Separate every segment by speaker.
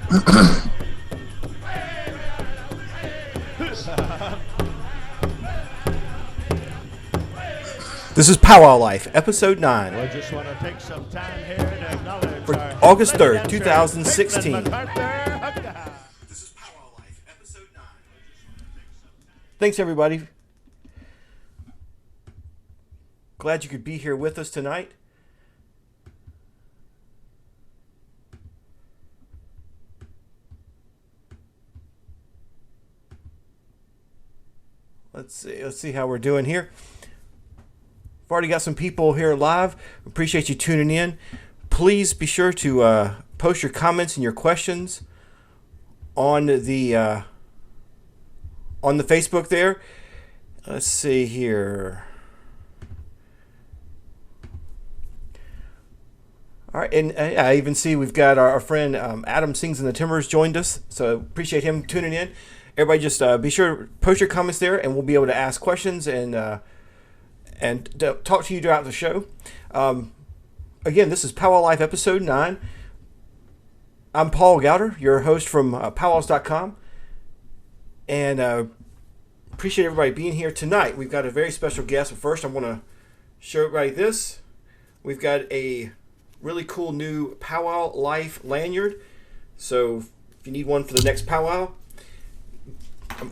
Speaker 1: This is Powwow Life, Episode 9,
Speaker 2: We just want to take some time here to acknowledge
Speaker 1: for
Speaker 2: our
Speaker 1: August 3rd,
Speaker 2: dancer,
Speaker 1: 2016.
Speaker 2: Pittman MacArthur.
Speaker 1: This is Powwow Life, Episode 9. Thanks, everybody. Glad you could be here with us tonight. Let's see how we're doing here. We've already got some people here live. Appreciate you tuning in. Please be sure to post your comments and your questions on the Facebook there. Let's see here. All right, and I even see we've got our friend Adam Sings in the Timbers joined us, so appreciate him tuning in. Everybody just be sure to post your comments there, and we'll be able to ask questions and talk to you throughout the show. Again, this is Powwow Life Episode 9. I'm Paul Gowder, your host from PowWows.com, and appreciate everybody being here tonight. We've got a very special guest, but first I want to show everybody this. We've got a really cool new Powwow Life lanyard, so if you need one for the next powwow,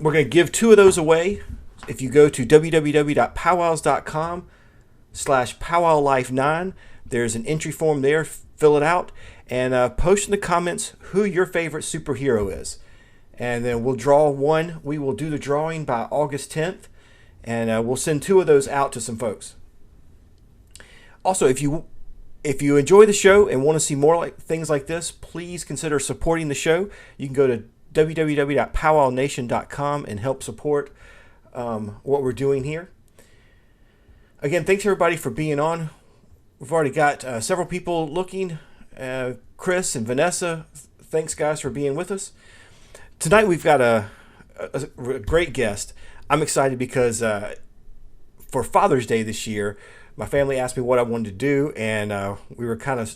Speaker 1: we're going to give 2 of those away. If you go to www.powwows.com/powwowlife9, there's an entry form there. Fill it out and post in the comments who your favorite superhero is. And then we'll draw one. We will do the drawing by August 10th, and we'll send 2 of those out to some folks. Also, if you enjoy the show and want to see more things like this, please consider supporting the show. You can go to www.powwownation.com and help support what we're doing here. Again, thanks everybody for being on. We've already got several people looking. Chris and Vanessa, thanks guys for being with us. Tonight we've got a great guest. I'm excited because for Father's Day this year, my family asked me what I wanted to do, and we were kind of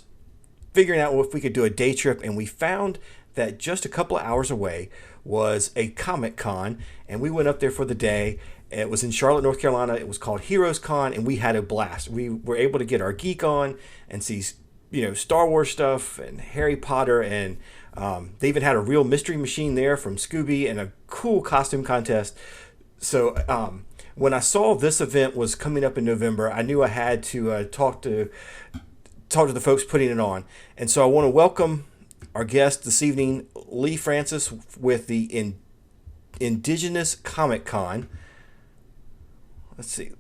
Speaker 1: figuring out if we could do a day trip, and we found that just a couple of hours away was a ComicCon, and we went up there for the day. It was in Charlotte, North Carolina. It was called Heroes Con, and we had a blast. We were able to get our geek on and see, Star Wars stuff and Harry Potter, and they even had a real mystery machine there from Scooby and a cool costume contest. So when I saw this event was coming up in November, I knew I had to talk to the folks putting it on, and so I want to welcome our guest this evening, Lee Francis, with the Indigenous ComicCon. Let's see.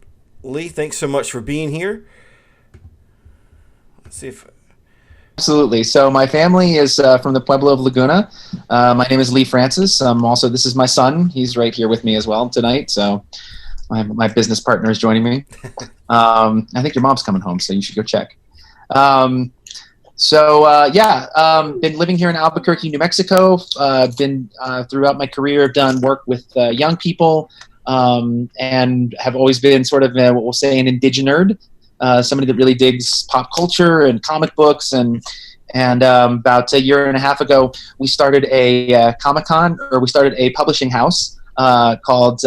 Speaker 1: Lee, thanks so much for being here. Let's see if...
Speaker 3: Absolutely. So my family is from the Pueblo of Laguna. My name is Lee Francis. This is my son. He's right here with me as well tonight. So my business partner is joining me. I think your mom's coming home, so you should go check. Been living here in Albuquerque, New Mexico. Been throughout my career, done work with young people, and have always been sort of what we'll say an indigene nerd, somebody that really digs pop culture and comic books. And about a year and a half ago, we started a Comic-Con, or we started a publishing house called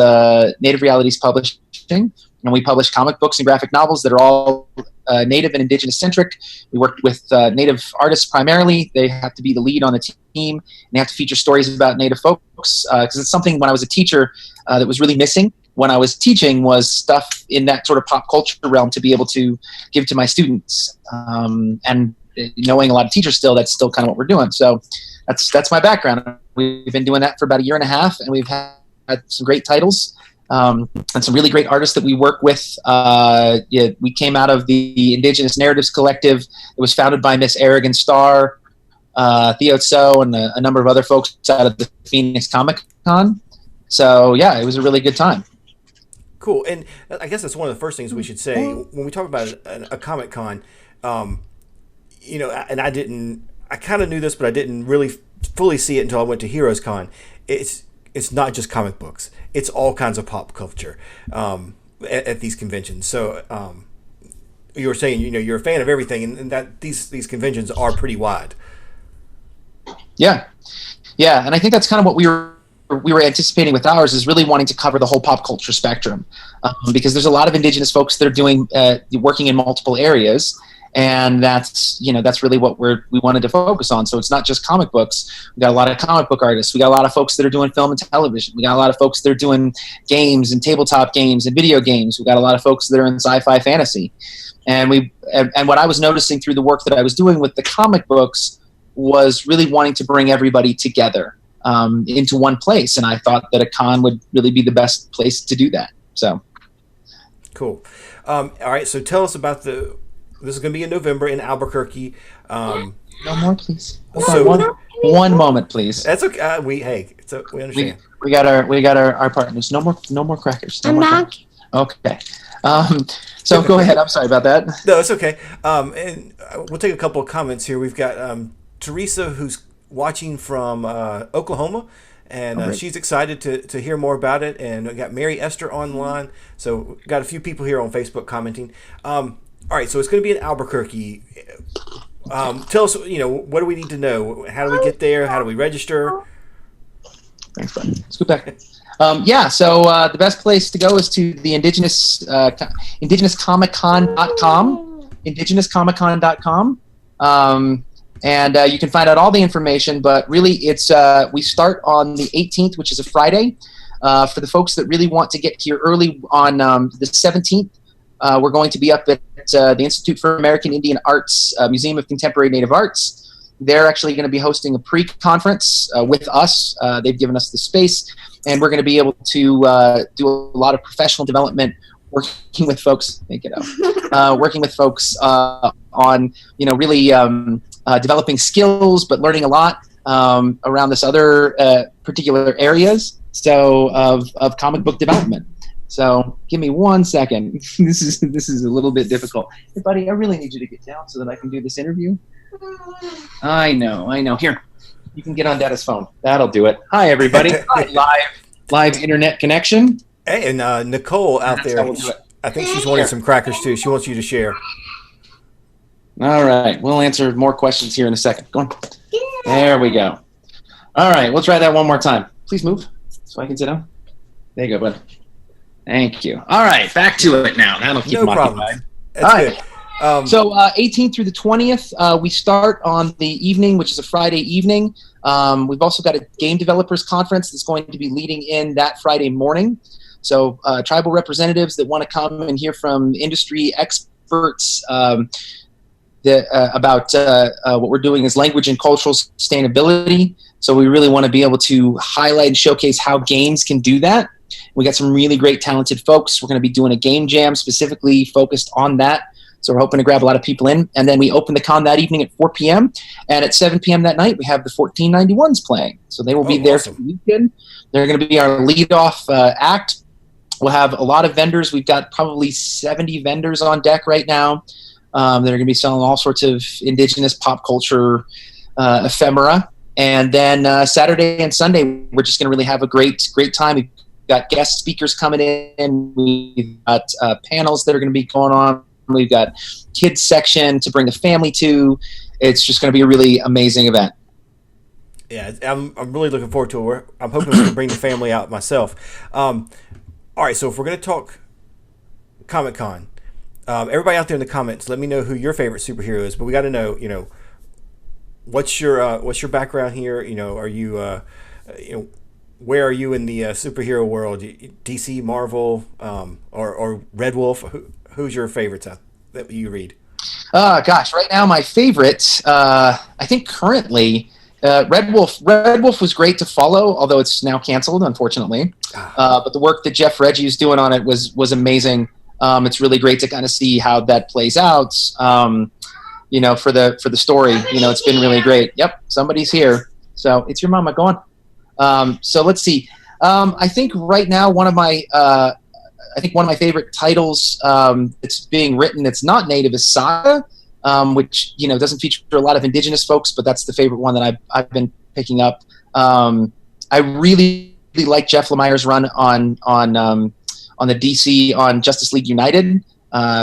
Speaker 3: Native Realities Publishing. And we publish comic books and graphic novels that are all Native and Indigenous centric. We worked with Native artists primarily. They have to be the lead on the team, and they have to feature stories about Native folks, because it's something when I was a teacher that was really missing when I was teaching, was stuff in that sort of pop culture realm to be able to give to my students. And knowing a lot of teachers still, that's still kind of what we're doing. So that's my background. We've been doing that for about a year and a half, and we've had some great titles. And some really great artists that we work with. We came out of the Indigenous Narratives Collective. It was founded by Miss Aragon Starr, Theo Tso, and a number of other folks out of the Phoenix Comic-Con. So, yeah, it was a really good time.
Speaker 1: Cool. And I guess that's one of the first things we should say when we talk about a Comic-Con. And I kind of knew this, but I didn't really fully see it until I went to Heroes Con. It's not just comic books. It's all kinds of pop culture at these conventions. So you were saying, you're a fan of everything, and that these conventions are pretty wide.
Speaker 3: Yeah. Yeah, and I think that's kind of what we were anticipating with ours, is really wanting to cover the whole pop culture spectrum, because there's a lot of Indigenous folks that are doing working in multiple areas, and that's really what we wanted to focus on. So it's not just comic books. We got a lot of comic book artists. We got a lot of folks that are doing film and television. We got a lot of folks that are doing games and tabletop games and video games. We got a lot of folks that are in sci-fi fantasy. And what I was noticing through the work that I was doing with the comic books was really wanting to bring everybody together into one place. And I thought that a con would really be the best place to do that. So
Speaker 1: cool. All right. So tell us about this is going to be in November in Albuquerque.
Speaker 3: No more, please. Hold on one moment, please.
Speaker 1: That's okay. We understand.
Speaker 3: We got our partners. No more crackers. No more crackers. Okay. So go ahead. I'm sorry about that.
Speaker 1: No, it's okay. And we'll take a couple of comments here. We've got Teresa, who's watching from Oklahoma, and she's excited to hear more about it. And we got Mary Esther online. So we've got a few people here on Facebook commenting. All right, so it's going to be in Albuquerque. Tell us, what do we need to know? How do we get there? How do we register?
Speaker 3: Thanks, bud. Scoot back. So the best place to go is to the Indigenous ComicCon.com, IndigenousComicCon.com, and you can find out all the information. But really, it's we start on the 18th, which is a Friday. For the folks that really want to get here early on the 17th, we're going to be up at the Institute for American Indian Arts, Museum of Contemporary Native Arts. They're actually going to be hosting a pre-conference with us. They've given us the space, and we're going to be able to do a lot of professional development, working with folks. Working with folks on really developing skills, but learning a lot around this other particular areas. So of comic book development. So give me 1 second. This is a little bit difficult. Hey, buddy, I really need you to get down so that I can do this interview. I know. Here, you can get on Dada's phone. That'll do it. Hi, everybody. Hi, live internet connection.
Speaker 1: Hey, and Nicole out there, I think she's wanting some crackers too. She wants you to share.
Speaker 3: All right, we'll answer more questions here in a second. Go on. There we go. All right, we'll try that one more time. Please move so I can sit down. There you go, bud. Thank you. All right, back to it now. That'll keep them occupied.
Speaker 1: That's good.
Speaker 3: So 18th through the 20th, we start on the evening, which is a Friday evening. We've also got a game developers conference that's going to be leading in that Friday morning. So tribal representatives that want to come and hear from industry experts about what we're doing is language and cultural sustainability. So we really want to be able to highlight and showcase how games can do that. We got some really great talented folks. We're going to be doing a game jam specifically focused on that. So we're hoping to grab a lot of people in. And then we open the con that evening at 4 p.m. And at 7 p.m. that night, we have the 1491s playing. So they will be there for the weekend. They're going to be our lead-off act. We'll have a lot of vendors. We've got probably 70 vendors on deck right now. That are going to be selling all sorts of Indigenous pop culture ephemera. And then Saturday and Sunday, we're just going to really have a great time. We've got guest speakers coming in. We've got panels that are going to be going on. We've got kids section to bring the family to. It's just going to be a really amazing event.
Speaker 1: Yeah, I'm really looking forward to it. I'm hoping we can bring the family out myself. All right, so if we're going to talk Comic-Con, everybody out there in the comments, let me know who your favorite superhero is. But we got to know, what's your background here? Are you, where are you in the superhero world? DC, Marvel, or Red Wolf? Who's your favorites that you read?
Speaker 3: Gosh, right now my favorite, I think currently, Red Wolf. Red Wolf was great to follow, although it's now canceled, unfortunately. But the work that Jeff Reggie is doing on it was amazing. It's really great to kind of see how that plays out. For the story, it's been really great. Yep, somebody's here. So it's your mama. Go on. So let's see. I think right now one of my favorite titles that's being written that's not native is Saga, which doesn't feature a lot of Indigenous folks, but that's the favorite one that I've been picking up. I really like Jeff Lemire's run on the DC on Justice League United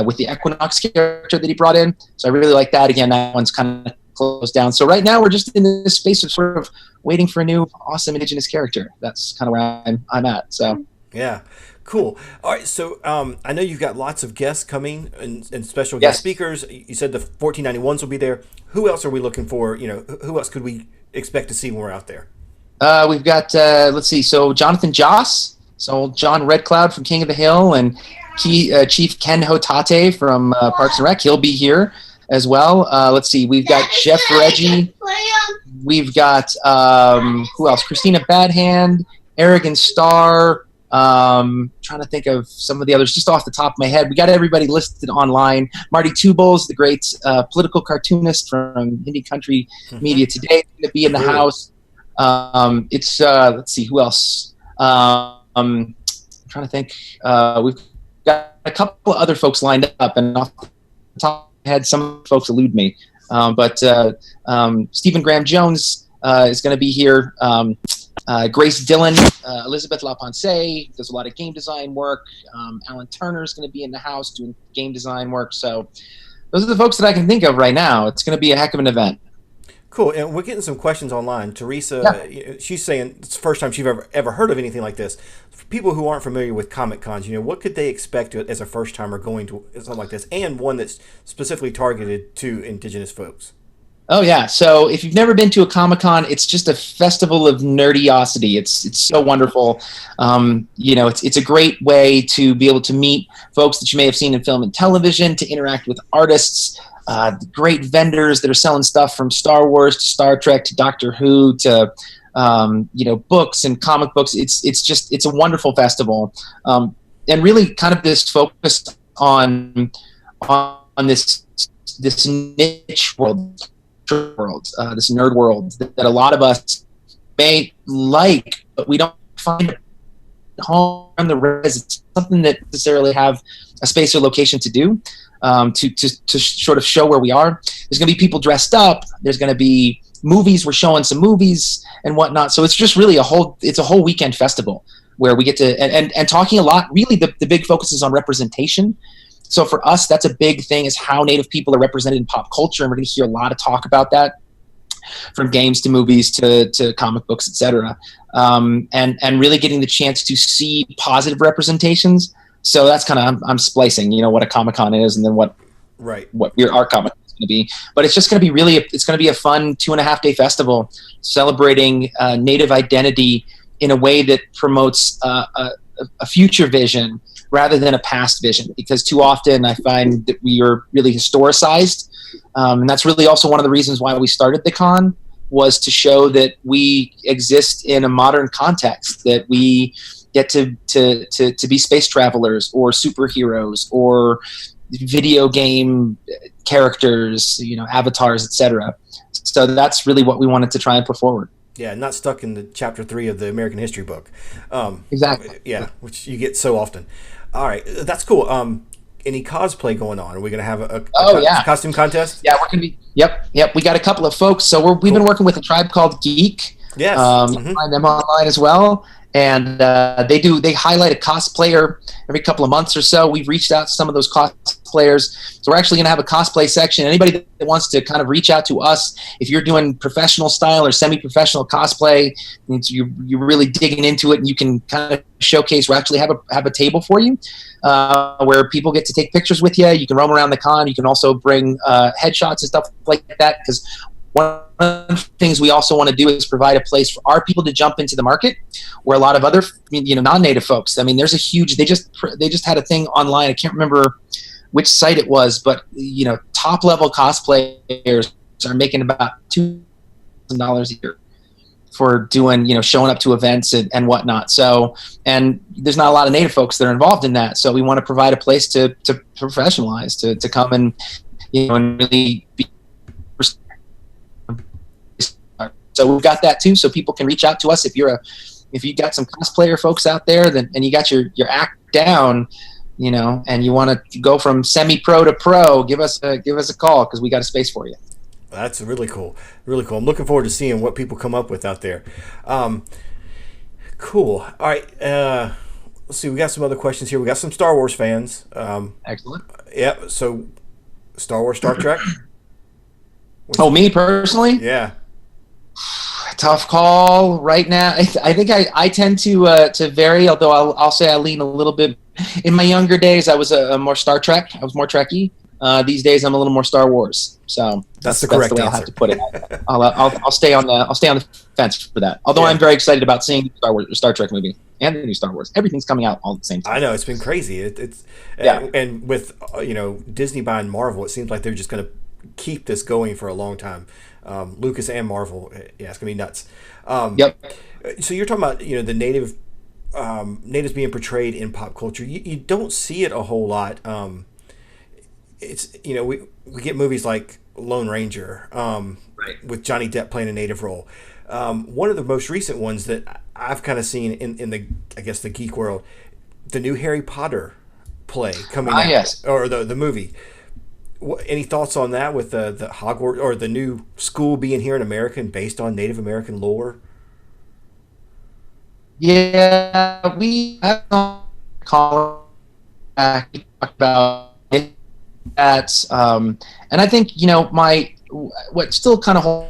Speaker 3: with the Equinox character that he brought in. So I really like that. Again, that one's kind of closed down. So right now we're just in this space of sort of waiting for a new awesome Indigenous character. That's kind of where I'm at. So
Speaker 1: yeah, cool. All right, so I know you've got lots of guests coming and special guest speakers. You said the 1491s will be there. Who else are we looking for? Who else could we expect to see when we're out there?
Speaker 3: We've got let's see. So Jonathan Joss, so John Red Cloud from King of the Hill, and Chief Ken Hotate from Parks and Rec. He'll be here as well. Let's see. We've got Chef Reggie. We've got who else? Christina Badhand, Aragon Starr. Trying to think of some of the others just off the top of my head. We got everybody listed online. Marty Tubles, the great political cartoonist from Indie Country Media Today, is going to be in the house. Let's see, who else? I'm trying to think. We've got a couple of other folks lined up, and off the top of my head, some folks elude me. But Stephen Graham Jones is going to be here. Grace Dillon, Elizabeth LaPonce does a lot of game design work. Alan Turner is going to be in the house doing game design work. So those are the folks that I can think of right now. It's going to be a heck of an event.
Speaker 1: Cool, and we're getting some questions online. Teresa, she's saying it's the first time she's ever heard of anything like this. For people who aren't familiar with Comic Cons, what could they expect as a first timer going to something like this, and one that's specifically targeted to Indigenous folks?
Speaker 3: Oh yeah, so if you've never been to a Comic-Con, it's just a festival of nerdiosity. It's so wonderful. It's a great way to be able to meet folks that you may have seen in film and television, to interact with artists, great vendors that are selling stuff from Star Wars to Star Trek to Doctor Who to books and comic books. It's a wonderful festival, and really kind of this focus on this niche world, this nerd world that a lot of us may like, but we don't find home on the res. It's something that necessarily have a space or location to do. To sort of show where we are. There's going to be people dressed up. There's going to be movies. We're showing some movies and whatnot. So it's just really a whole weekend festival where we get to, and talking a lot, really the big focus is on representation. So for us, that's a big thing, is how Native people are represented in pop culture. And we're going to hear a lot of talk about that, from games to movies to comic books, etc. And really getting the chance to see positive representations. So that's kind of, I'm splicing, what a Comic-Con is, and then what our Comic-Con is going to be. But it's just going to be it's going to be a fun 2.5-day festival celebrating Native identity in a way that promotes a future vision rather than a past vision. Because too often I find that we are really historicized. And that's really also one of the reasons why we started the con, was to show that we exist in a modern context, that we get to be space travelers or superheroes or video game characters, avatars, etc. So that's really what we wanted to try and put forward.
Speaker 1: Yeah, not stuck in the chapter 3 of the American history book.
Speaker 3: Exactly.
Speaker 1: Yeah, which you get so often. All right, that's cool. Any cosplay going on? Are we going to have a costume contest?
Speaker 3: Yeah, we're going to be. Yep. We got a couple of folks. So we've been working with a tribe called Geek.
Speaker 1: Yes.
Speaker 3: Find them online as well. And they highlight a cosplayer every couple of months or so. We've reached out to some of those cosplayers. So we're actually going to have a cosplay section. Anybody that wants to kind of reach out to us, if you're doing professional style or semi-professional cosplay, you're really digging into it, and you can kind of showcase. We actually have a table for you where people get to take pictures with you. You can roam around the con. You can also bring headshots and stuff like that, because one of the things we also want to do is provide a place for our people to jump into the market, where a lot of other non-native folks. I mean, there's a huge. They just had a thing online. I can't remember which site it was, but top level cosplayers are making about $2,000 a year for doing showing up to events and whatnot. So, and there's not a lot of native folks that are involved in that. So we want to provide a place to professionalize, to come and and really be. So we've got that too, so people can reach out to us if you got some cosplayer folks out there, and you got your act down, and you want to go from semi-pro to pro, give us a call, because we got a space for you.
Speaker 1: That's really cool. Really cool. I'm looking forward to seeing what people come up with out there. Cool. All right. Let's see. We got some other questions here. We got some Star Wars fans.
Speaker 3: Excellent.
Speaker 1: Yeah. So, Star Wars, Star Trek.
Speaker 3: Oh, me personally?
Speaker 1: Yeah.
Speaker 3: Tough call right now. I think I tend to vary, although I'll say I lean a little bit. In my younger days, I was a more Star Trek. I was more Trekkie. These days, I'm a little more Star Wars. So
Speaker 1: that's the correct
Speaker 3: the way
Speaker 1: answer.
Speaker 3: I'll have to put it. I'll stay on the fence for that. Although I'm very excited about seeing the Star Trek movie and the new Star Wars. Everything's coming out all at the same time.
Speaker 1: I know, it's been crazy. And with Disney buying Marvel, it seems like they're just going to keep this going for a long time. Lucas and Marvel, it's gonna be nuts.
Speaker 3: Yep.
Speaker 1: So you're talking about the natives being portrayed in pop culture. You don't see it a whole lot. It's we get movies like Lone Ranger, with Johnny Depp playing a native role. One of the most recent ones that I've kind of seen in the the geek world, the new Harry Potter play coming out,
Speaker 3: yes.
Speaker 1: or the movie. Any thoughts on that with the Hogwarts or the new school being here in America and based on Native American lore?
Speaker 3: Yeah, we have talked about it. And I think what still kind of holds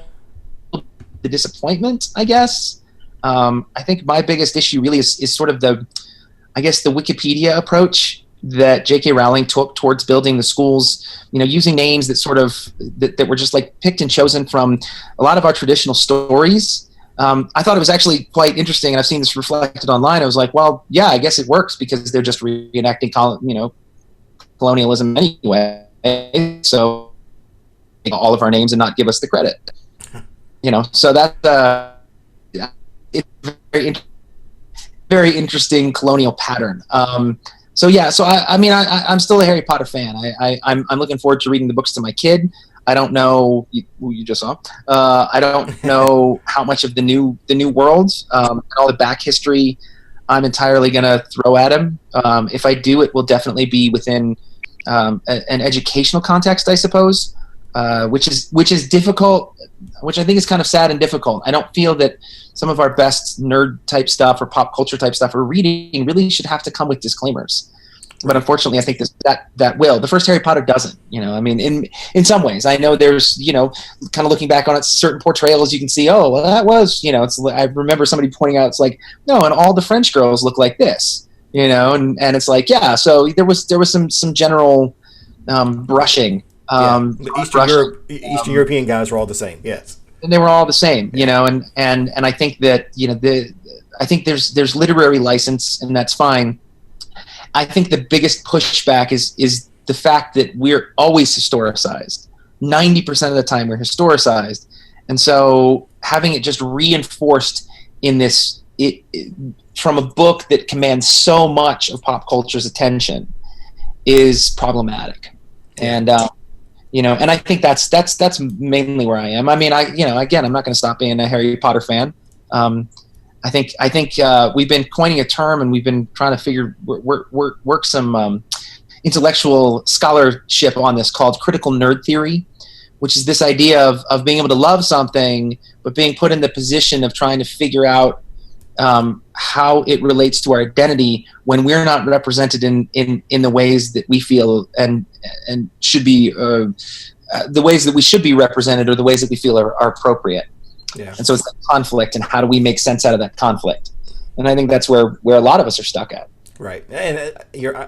Speaker 3: the disappointment, I guess. I think my biggest issue really is sort of the Wikipedia approach that J.K. Rowling took towards building the schools, using names that were just like picked and chosen from a lot of our traditional stories. I thought it was actually quite interesting, and I've seen this reflected online. I was like, well, yeah, I guess it works because they're just reenacting, colonialism anyway. So all of our names and not give us the credit. So that it's very interesting colonial pattern. So I'm still a Harry Potter fan. I'm looking forward to reading the books to my kid. I don't know who you just saw. I don't know how much of the new worlds and all the back history I'm entirely going to throw at him. If I do, it will definitely be within an educational context, I suppose, which is difficult, which I think is kind of sad and difficult. I don't feel that some of our best nerd type stuff or pop culture type stuff or reading really should have to come with disclaimers. But unfortunately, I think that will. The first Harry Potter doesn't. In some ways, I know there's kind of looking back on it, certain portrayals you can see. Oh, well, that was I remember somebody pointing out, it's like, no, and all the French girls look like this. And it's like, yeah. So there was some general brushing.
Speaker 1: The Eastern European guys were all the same. Yes.
Speaker 3: And they were all the same, and I think that I think there's literary license, and that's fine. I think the biggest pushback is the fact that we're always historicized. 90% of the time we're historicized, and so having it just reinforced in this from a book that commands so much of pop culture's attention is problematic, and and I think that's mainly where I am. I mean, again, I'm not going to stop being a Harry Potter fan. I think we've been coining a term, and we've been trying to work some intellectual scholarship on this called critical nerd theory, which is this idea of being able to love something, but being put in the position of trying to figure out how it relates to our identity when we're not represented in the ways that we feel and should be the ways that we should be represented, or the ways that we feel are appropriate. Yeah. And so it's conflict, and how do we make sense out of that conflict? And I think that's where a lot of us are stuck at.
Speaker 1: Right, and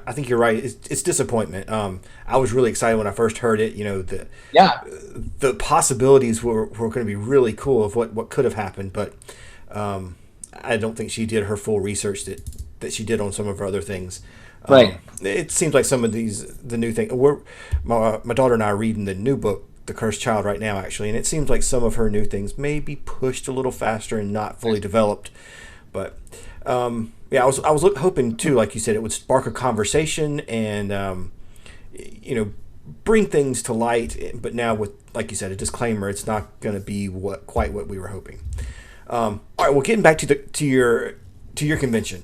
Speaker 1: I think you're right. It's disappointment. I was really excited when I first heard it. The possibilities were going to be really cool of what could have happened, but I don't think she did her full research that she did on some of her other things.
Speaker 3: Right.
Speaker 1: It seems like some of the new things. My daughter and I are reading the new book, The Cursed Child, right now, actually, and it seems like some of her new things may be pushed a little faster and not fully developed. But I was hoping too, like you said, it would spark a conversation and bring things to light. But now with, like you said, a disclaimer, it's not going to be quite what we were hoping. All right, well, getting back to your convention.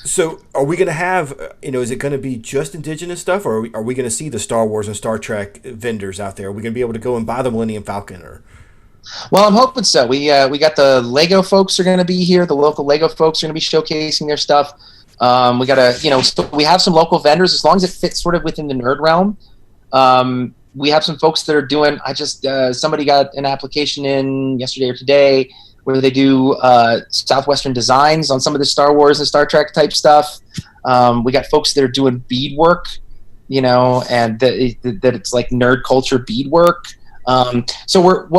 Speaker 1: So are we going to have, is it going to be just Indigenous stuff, or are we going to see the Star Wars and Star Trek vendors out there? Are we going to be able to go and buy the Millennium Falcon?
Speaker 3: Well, I'm hoping so. We got the Lego folks are going to be here. The local Lego folks are going to be showcasing their stuff. We got so we have some local vendors, as long as it fits sort of within the nerd realm. we have some folks that are doing. I just somebody got an application in yesterday or today where they do Southwestern designs on some of the Star Wars and Star Trek type stuff. We got folks that are doing beadwork, and that it's like nerd culture beadwork. So what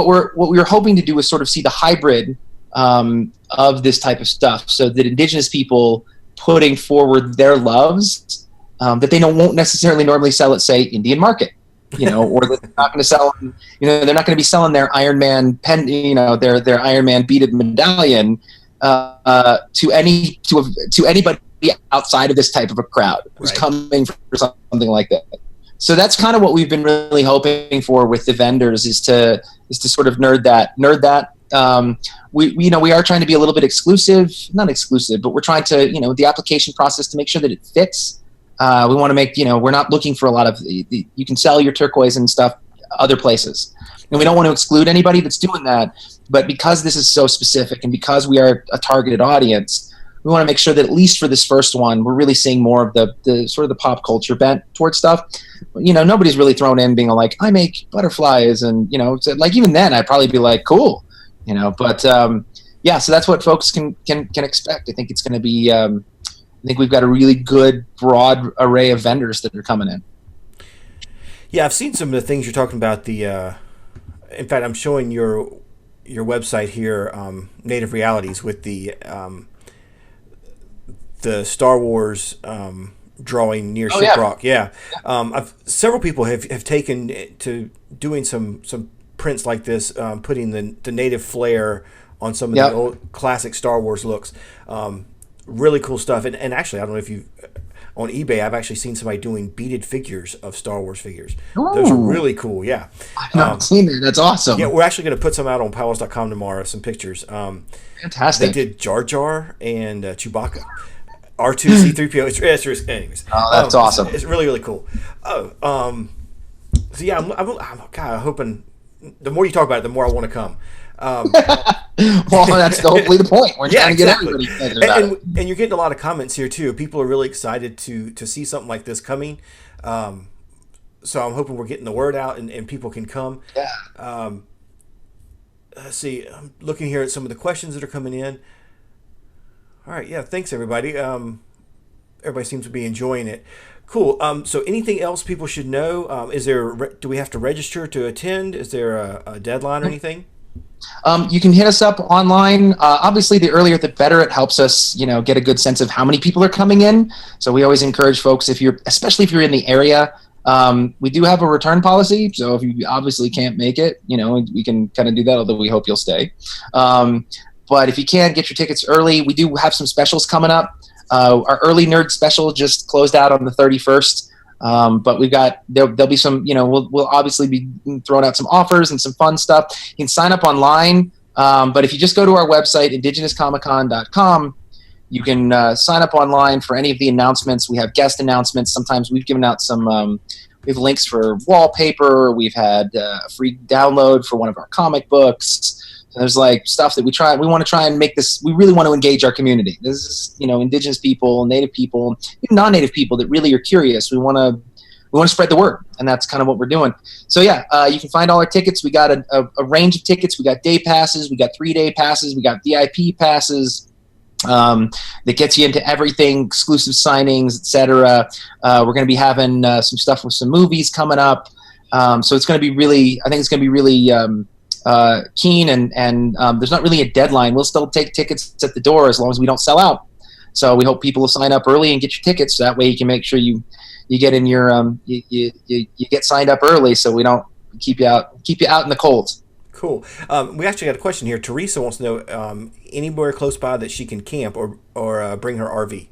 Speaker 3: we were hoping to do is sort of see the hybrid of this type of stuff, so that Indigenous people putting forward their loves that they won't necessarily normally sell at, say, Indian Market, or they're not going to sell, they're not going to be selling their Iron Man pen, their Iron Man beaded medallion to anybody outside of this type of a crowd who's coming for something like that. So that's kind of what we've been really hoping for with the vendors is to sort of nerd that. We are trying to be a little bit not exclusive, but we're trying to, the application process to make sure that it fits. We want to make, we're not looking for a lot of, you can sell your turquoise and stuff other places. And we don't want to exclude anybody that's doing that. But because this is so specific and because we are a targeted audience, we want to make sure that at least for this first one, we're really seeing more of the sort of the pop culture bent towards stuff. Nobody's really thrown in being like, I make butterflies. And, so like even then I'd probably be like, cool, but so that's what folks can expect. I think it's going to be, I think we've got a really good broad array of vendors that are coming in.
Speaker 1: Yeah, I've seen some of the things you're talking about. In fact, I'm showing your website here, Native Realities, with the Star Wars drawing near Shiprock. Yeah, several people have taken to doing some prints like this, putting the native flair on some of the old classic Star Wars looks. Really cool stuff. And actually, I don't know if you on eBay, I've actually seen somebody doing beaded figures of Star Wars figures. Ooh. Those are really cool. Yeah,
Speaker 3: I've not seen it. That's awesome.
Speaker 1: Yeah, we're actually going to put some out on PowWows.com tomorrow. Some pictures.
Speaker 3: Fantastic.
Speaker 1: They did Jar Jar and Chewbacca. R2, C3PO. Anyways.
Speaker 3: Oh, that's awesome.
Speaker 1: It's really, really cool. So yeah, I'm kind of hoping the more you talk about it, the more I want to come.
Speaker 3: Well, that's hopefully the point. We're trying to get everybody excited about it.
Speaker 1: And you're getting a lot of comments here too. People are really excited to see something like this coming. So I'm hoping we're getting the word out and people can come.
Speaker 3: Yeah.
Speaker 1: Let's see. I'm looking here at some of the questions that are coming in. All right. Yeah. Thanks, everybody. Everybody seems to be enjoying it. Cool. So anything else people should know? Do we have to register to attend? Is there a deadline or anything?
Speaker 3: You can hit us up online. Obviously, the earlier the better. It helps us, get a good sense of how many people are coming in. So we always encourage folks, especially if you're in the area, we do have a return policy. So if you obviously can't make it, we can kind of do that, although we hope you'll stay. But if you can, get your tickets early. We do have some specials coming up. Our early nerd special just closed out on the 31st. But there'll be some, we'll obviously be throwing out some offers and some fun stuff. You can sign up online. But if you just go to our website, IndigenousComicCon.com, you can sign up online for any of the announcements. We have guest announcements. Sometimes we've given out we have links for wallpaper. We've had a free download for one of our comic books. There's like stuff that we want to try and make this, we really want to engage our community. This is, Indigenous people, Native people, even non-Native people that really are curious. We want to spread the word, and that's kind of what we're doing. So yeah, you can find all our tickets. We got a range of tickets. We got day passes. We got 3-day passes. We got VIP passes. That gets you into everything, exclusive signings, etc. We're going to be having some stuff with some movies coming up. So it's going to be really, I think it's going to be really, keen and there's not really a deadline. We'll still take tickets at the door as long as we don't sell out. So we hope people will sign up early and get your tickets. So that way you can make sure you get in your you get signed up early, so we don't keep you out in the cold.
Speaker 1: Cool. We actually got a question here. Teresa wants to know anywhere close by that she can camp or bring her RV.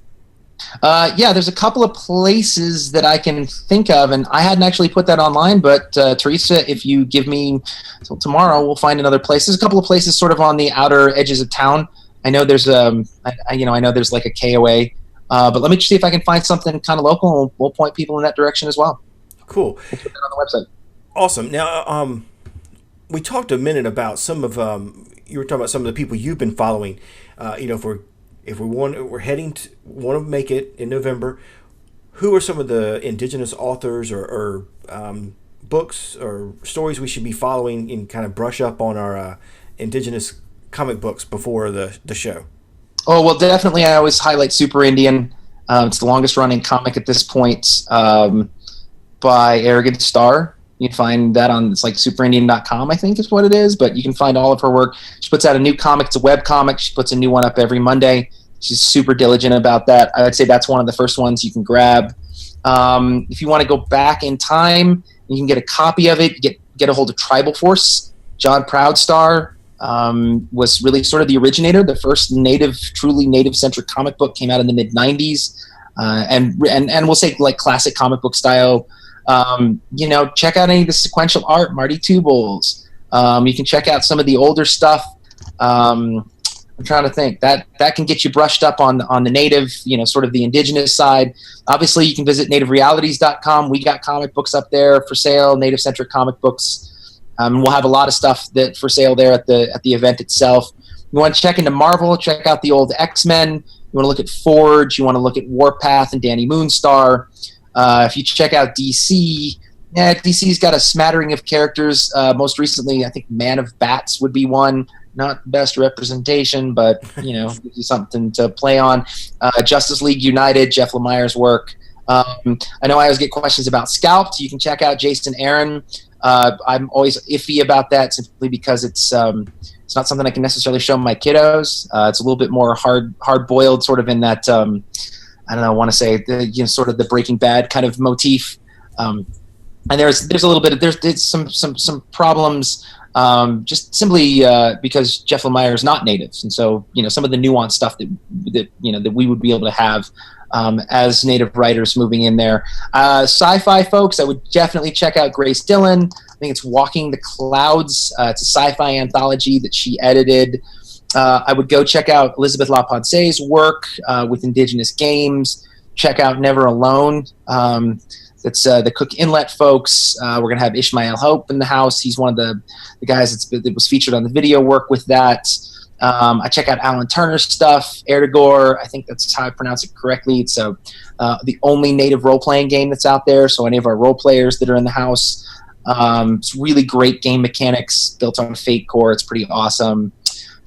Speaker 3: Yeah, there's a couple of places that I can think of, and I hadn't actually put that online, but Teresa, if you give me till tomorrow, we'll find another place. There's a couple of places sort of on the outer edges of town. I know there's I know there's like a KOA, but let me just see if I can find something kind of local, and we'll point people in that direction as well.
Speaker 1: Cool.
Speaker 3: We'll put that on the website.
Speaker 1: Awesome. Now, we talked a minute about some of you were talking about some of the people you've been following. If we want to make it in November, who are some of the Indigenous authors or books or stories we should be following and kind of brush up on our Indigenous comic books before the show?
Speaker 3: Oh, well, definitely I always highlight Super Indian. It's the longest running comic at this point, by Arrogant Star. You can find that on, it's like superindian.com, I think is what it is, but you can find all of her work. She puts out a new comic. It's a web comic. She puts a new one up every Monday. She's super diligent about that. I would say that's one of the first ones you can grab. If you want to go back in time, you can get a copy of it. Get a hold of Tribal Force. John Proudstar was really sort of the originator. The first truly native-centric comic book came out in the mid-'90s. And we'll say like classic comic book style. Check out any of the sequential art, Marty Tubles. You can check out some of the older stuff. I'm trying to think that can get you brushed up on the native, sort of the indigenous side. Obviously, you can visit nativerealities.com. We got comic books up there for sale, native-centric comic books. We'll have a lot of stuff that for sale there at the event itself. You want to check into Marvel, check out the old X-Men. You want to look at Forge. You want to look at Warpath and Danny Moonstar. If you check out DC, DC's got a smattering of characters. Most recently, I think Man of Bats would be one. Not the best representation, but gives you something to play on. Justice League United, Jeff Lemire's work. I know I always get questions about Scalped. You can check out Jason Aaron. I'm always iffy about that simply because it's not something I can necessarily show my kiddos. It's a little bit more hard boiled, sort of in that I don't know. I want to say sort of the Breaking Bad kind of motif. And there's a little bit of there's some problems. Just simply because Jeff Lemire is not native, and so some of the nuanced stuff that we would be able to have as native writers moving in there. Sci-fi folks, I would definitely check out Grace Dillon. I think it's Walking the Clouds. It's a sci-fi anthology that she edited. I would go check out Elizabeth LaPonce's work with Indigenous Games. Check out Never Alone. That's the Cook Inlet folks. We're going to have Ishmael Hope in the house. He's one of the guys that was featured on the video work with that. I check out Alan Turner's stuff, Erdigor. I think that's how I pronounce it correctly. It's the only native role-playing game that's out there, so any of our role players that are in the house. It's really great game mechanics built on Fate Core. It's pretty awesome.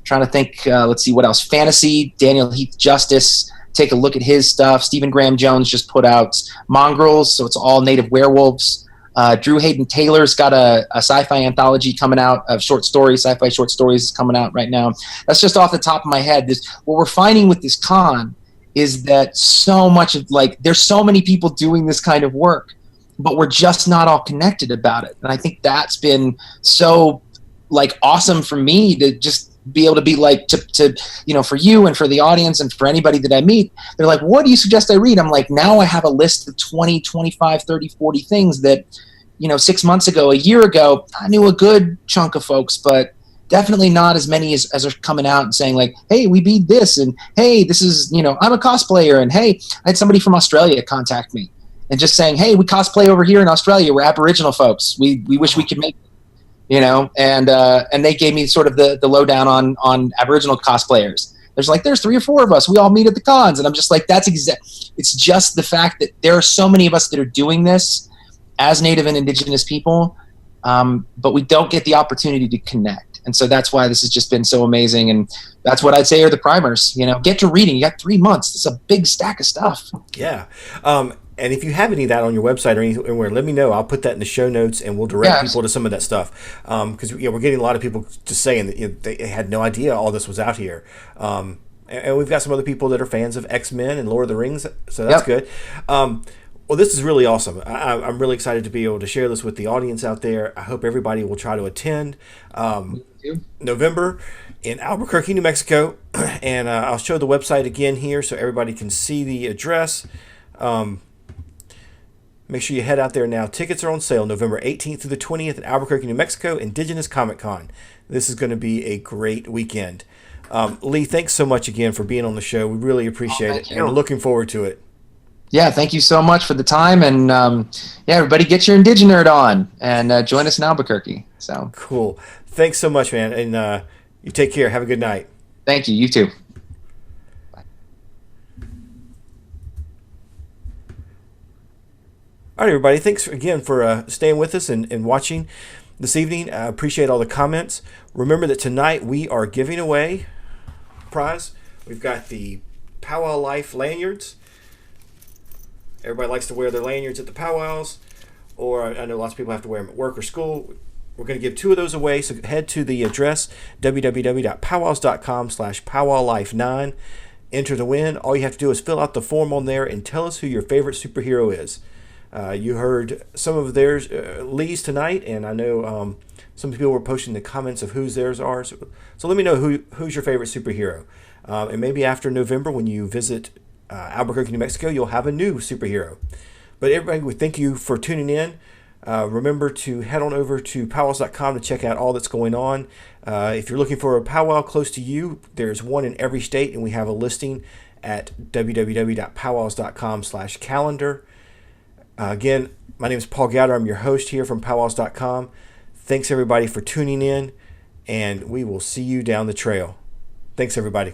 Speaker 3: Trying to think, let's see what else. Fantasy, Daniel Heath Justice. Take a look at his stuff. Stephen Graham Jones just put out Mongrels, so it's all native werewolves. Drew Hayden Taylor's got a sci-fi anthology coming out of sci-fi short stories coming out right now. That's just off the top of my head. What we're finding with this con is that so much of there's so many people doing this kind of work, but we're just not all connected about it. And I think that's been so awesome for me to just be able to be for you and for the audience and for anybody that I meet, they're like, what do you suggest I read? I'm like, now I have a list of 20, 25, 30, 40 things that, 6 months ago, a year ago, I knew a good chunk of folks, but definitely not as many as are coming out and saying hey, we beat this. And hey, this is, I'm a cosplayer. And hey, I had somebody from Australia contact me and just saying, hey, we cosplay over here in Australia. We're Aboriginal folks. We wish we could make and they gave me sort of the lowdown on Aboriginal cosplayers. There's 3 or 4 of us. We all meet at the cons, and I'm just it's just the fact that there are so many of us that are doing this as Native and Indigenous people, but we don't get the opportunity to connect. And so that's why this has just been so amazing, and that's what I'd say are the primers. Get to reading. You got 3 months. It's a big stack of stuff.
Speaker 1: Yeah. And if you have any of that on your website or anywhere, let me know. I'll put that in the show notes, and we'll direct people to some of that stuff. Because we're getting a lot of people just saying that they had no idea all this was out here. And we've got some other people that are fans of X-Men and Lord of the Rings, so that's good. Well, this is really awesome. I'm really excited to be able to share this with the audience out there. I hope everybody will try to attend November in Albuquerque, New Mexico. And I'll show the website again here so everybody can see the address. Make sure you head out there now. Tickets are on sale November 18th through the 20th at Albuquerque, New Mexico, Indigenous ComicCon. This is going to be a great weekend. Lee, thanks so much again for being on the show. We really appreciate it, and looking forward to it.
Speaker 3: Yeah, thank you so much for the time, and everybody get your Indigenerd on and join us in Albuquerque. So
Speaker 1: cool. Thanks so much, man, and you take care. Have a good night.
Speaker 3: Thank you. You too.
Speaker 1: All right, everybody. Thanks again for staying with us and watching this evening. I appreciate all the comments. Remember that tonight we are giving away a prize. We've got the Powwow Life lanyards. Everybody likes to wear their lanyards at the powwows, or I know lots of people have to wear them at work or school. We're going to give 2 of those away, so head to the address www.PowWows.com/PowwowLife9. Enter to win. All you have to do is fill out the form on there and tell us who your favorite superhero is. You heard some of theirs, Lee's tonight, and I know some people were posting the comments of whose theirs are. So let me know who's your favorite superhero. And maybe after November, when you visit Albuquerque, New Mexico, you'll have a new superhero. But everybody, we thank you for tuning in. Remember to head on over to PowWows.com to check out all that's going on. If you're looking for a powwow close to you, there's one in every state, and we have a listing at www.PowWows.com/calendar. Again, my name is Paul Gowder. I'm your host here from PowWows.com. Thanks, everybody, for tuning in, and we will see you down the trail. Thanks, everybody.